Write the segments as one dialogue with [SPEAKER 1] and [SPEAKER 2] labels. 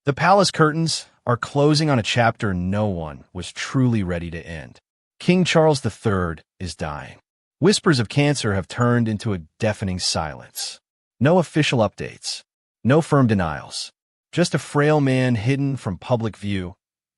[SPEAKER 1] The palace curtains are closing on a chapter no one was truly ready to end. King Charles III is dying. Whispers of cancer have turned into a deafening silence. No official updates. No firm denials. Just a frail man hidden from public view,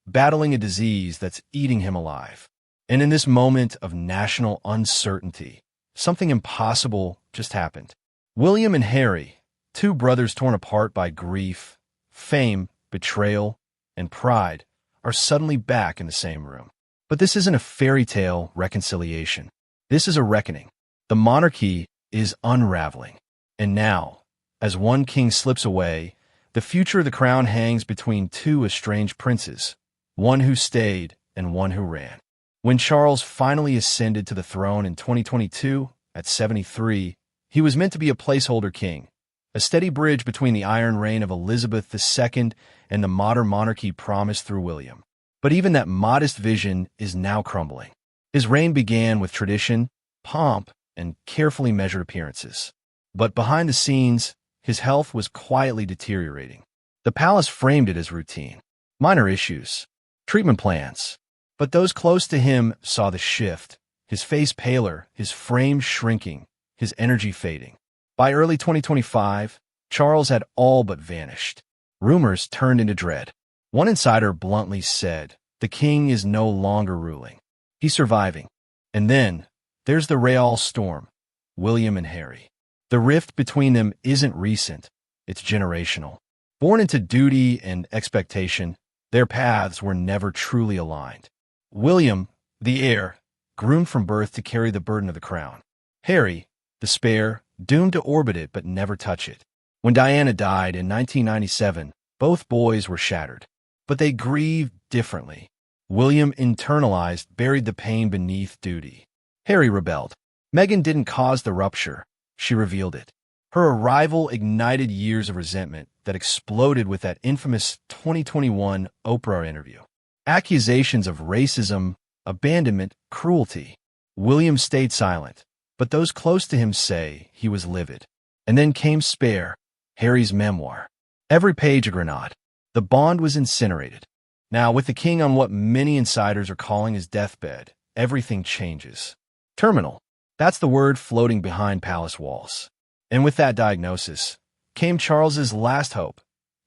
[SPEAKER 1] battling a disease that's eating him alive. And in this moment of national uncertainty, something impossible just happened. William and Harry, two brothers torn apart by grief, fame, betrayal, and pride, are suddenly back in the same room. But this isn't a fairy tale reconciliation. This is a reckoning. The monarchy is unraveling. And now, as one king slips away, the future of the crown hangs between two estranged princes, one who stayed and one who ran. When Charles finally ascended to the throne in 2022, at 73, he was meant to be a placeholder king, a steady bridge between the iron reign of Elizabeth II and the modern monarchy promised through William. But even that modest vision is now crumbling. His reign began with tradition, pomp, and carefully measured appearances. But behind the scenes, his health was quietly deteriorating. The palace framed it as routine. Minor issues, treatment plans. But those close to him saw the shift, his face paler, his frame shrinking, his energy fading. By early 2025, Charles had all but vanished. Rumors turned into dread. One insider bluntly said, "The king is no longer ruling. He's surviving." And then, there's the Real storm, William and Harry. The rift between them isn't recent, it's generational. Born into duty and expectation, their paths were never truly aligned. William, the heir, groomed from birth to carry the burden of the crown. Harry, the spare, doomed to orbit it but never touch it. When Diana died in 1997, both boys were shattered. But they grieved differently. William internalized, buried the pain beneath duty. Harry rebelled. Meghan didn't cause the rupture. She revealed it. Her arrival ignited years of resentment that exploded with that infamous 2021 Oprah interview. Accusations of racism, abandonment, cruelty. William stayed silent, but those close to him say he was livid. And then came Spare, Harry's memoir. Every page a grenade. The bond was incinerated. Now, with the king on what many insiders are calling his deathbed, everything changes. Terminal. That's the word floating behind palace walls. And with that diagnosis came Charles's last hope,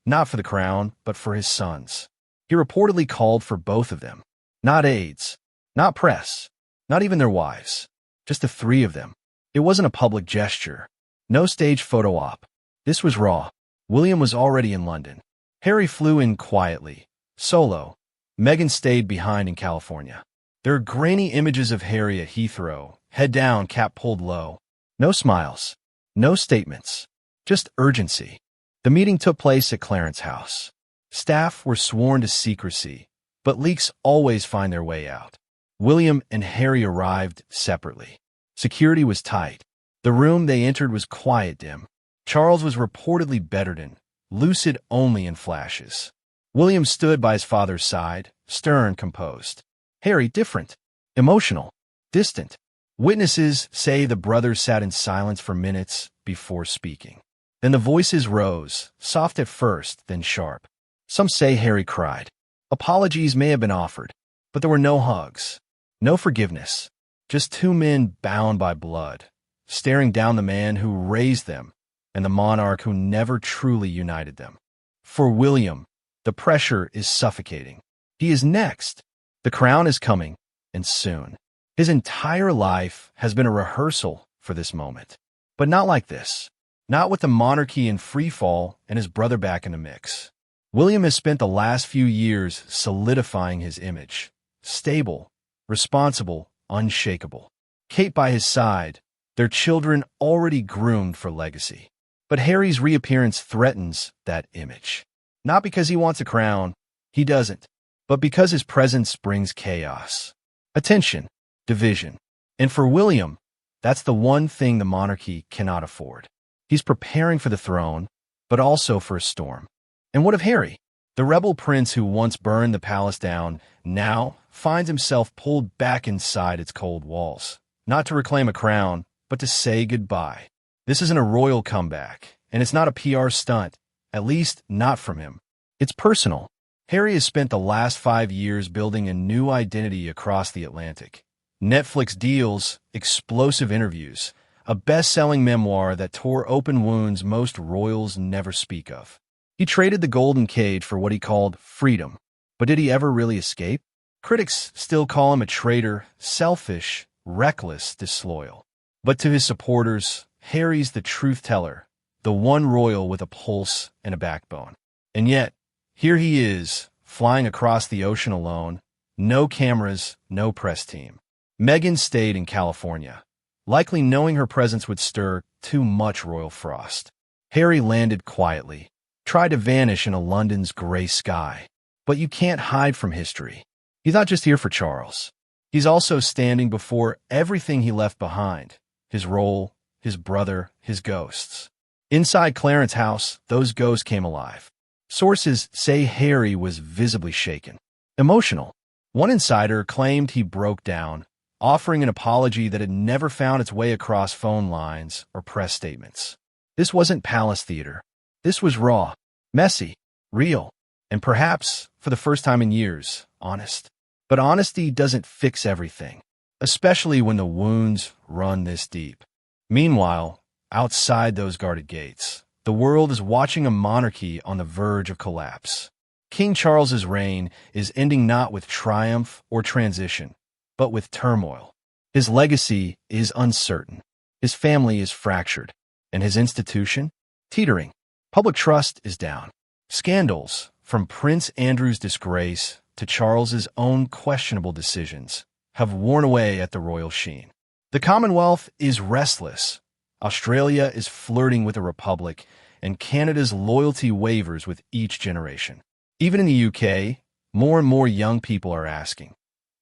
[SPEAKER 1] not for the crown, but for his sons. He reportedly called for both of them. Not aides, not press, not even their wives. Just the three of them. It wasn't a public gesture. No stage photo op. This was raw. William was already in London. Harry flew in quietly, solo. Meghan stayed behind in California. There are grainy images of Harry at Heathrow, head down, cap pulled low. No smiles, no statements, just urgency. The meeting took place at Clarence House. Staff were sworn to secrecy, but leaks always find their way out. William and Harry arrived separately. Security was tight. The room they entered was quiet, dim. Charles was reportedly bedridden, lucid only in flashes. William stood by his father's side, stern, composed. Harry different, emotional, distant. Witnesses say the brothers sat in silence for minutes before speaking. Then the voices rose, soft at first, then sharp. Some say Harry cried. Apologies may have been offered, but there were no hugs, no forgiveness. Just two men bound by blood, staring down the man who raised them and the monarch who never truly united them. For William, the pressure is suffocating. He is next. The crown is coming, and soon. His entire life has been a rehearsal for this moment. But not like this. Not with the monarchy in free fall and his brother back in the mix. William has spent the last few years solidifying his image. Stable, responsible, unshakable. Kate by his side, their children already groomed for legacy. But Harry's reappearance threatens that image. Not because he wants a crown, he doesn't, but because his presence brings chaos, attention, division. And for William, that's the one thing the monarchy cannot afford. He's preparing for the throne, but also for a storm. And what of Harry? The rebel prince who once burned the palace down now finds himself pulled back inside its cold walls, not to reclaim a crown, but to say goodbye. This isn't a royal comeback, and it's not a PR stunt, at least not from him. It's personal. Harry has spent the last 5 years building a new identity across the Atlantic. Netflix deals, explosive interviews, a best-selling memoir that tore open wounds most royals never speak of. He traded the golden cage for what he called freedom. But did he ever really escape? Critics still call him a traitor, selfish, reckless, disloyal. But to his supporters, Harry's the truth teller, the one royal with a pulse and a backbone. And yet, here he is, flying across the ocean alone, no cameras, no press team. Meghan stayed in California, likely knowing her presence would stir too much royal frost. Harry landed quietly, tried to vanish in a London's gray sky. But you can't hide from history. He's not just here for Charles. He's also standing before everything he left behind. His role, his brother, his ghosts. Inside Clarence House, those ghosts came alive. Sources say Harry was visibly shaken. Emotional. One insider claimed he broke down, offering an apology that had never found its way across phone lines or press statements. This wasn't palace theater. This was raw, messy, real, and perhaps, for the first time in years, honest. But honesty doesn't fix everything, especially when the wounds run this deep. Meanwhile, outside those guarded gates, the world is watching a monarchy on the verge of collapse. King Charles's reign is ending not with triumph or transition, but with turmoil. His legacy is uncertain. His family is fractured, and his institution, teetering. Public trust is down. Scandals, from Prince Andrew's disgrace to Charles's own questionable decisions, have worn away at the royal sheen. The Commonwealth is restless. Australia is flirting with a republic, and Canada's loyalty wavers with each generation. Even in the UK, more and more young people are asking,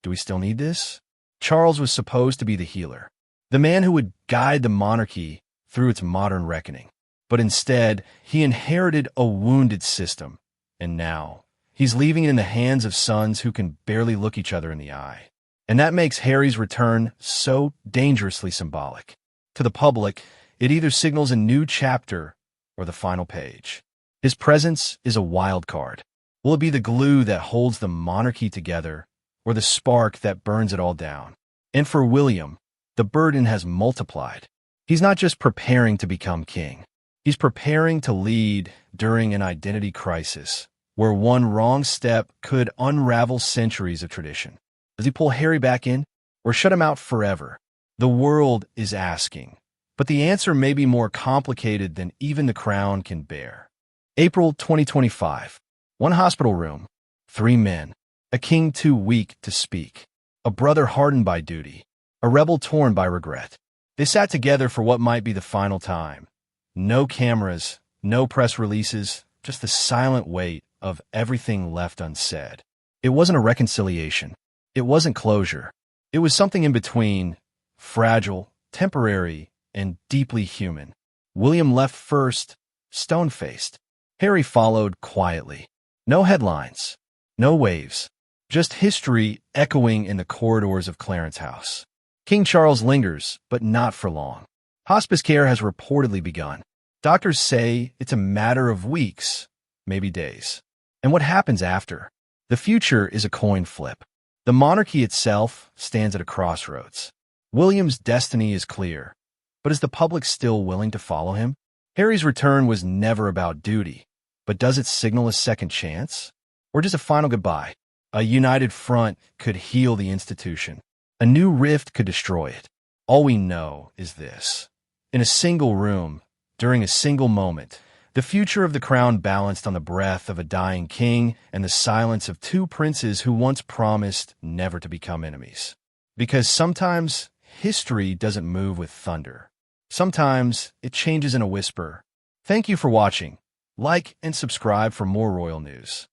[SPEAKER 1] do we still need this? Charles was supposed to be the healer, the man who would guide the monarchy through its modern reckoning. But instead, he inherited a wounded system, and now he's leaving it in the hands of sons who can barely look each other in the eye. And that makes Harry's return so dangerously symbolic. To the public, it either signals a new chapter or the final page. His presence is a wild card. Will it be the glue that holds the monarchy together, or the spark that burns it all down? And for William, the burden has multiplied. He's not just preparing to become king. He's preparing to lead during an identity crisis, where one wrong step could unravel centuries of tradition. Does he pull Harry back in, or shut him out forever? The world is asking, but the answer may be more complicated than even the crown can bear. April 2025. One hospital room, 3 men, a king too weak to speak, a brother hardened by duty, a rebel torn by regret. They sat together for what might be the final time. No cameras, no press releases, just the silent weight of everything left unsaid. It wasn't a reconciliation. It wasn't closure. It was something in between, fragile, temporary, and deeply human. William left first, stone-faced. Harry followed quietly. No headlines, no waves, just history echoing in the corridors of Clarence House. King Charles lingers, but not for long. Hospice care has reportedly begun. Doctors say it's a matter of weeks, maybe days. And what happens after? The future is a coin flip. The monarchy itself stands at a crossroads. William's destiny is clear, but is the public still willing to follow him? Harry's return was never about duty, but does it signal a second chance? Or just a final goodbye? A united front could heal the institution. A new rift could destroy it. All we know is this. In a single room, during a single moment, the future of the crown balanced on the breath of a dying king and the silence of 2 princes who once promised never to become enemies. Because sometimes history doesn't move with thunder. Sometimes it changes in a whisper. Thank you for watching. Like and subscribe for more royal news.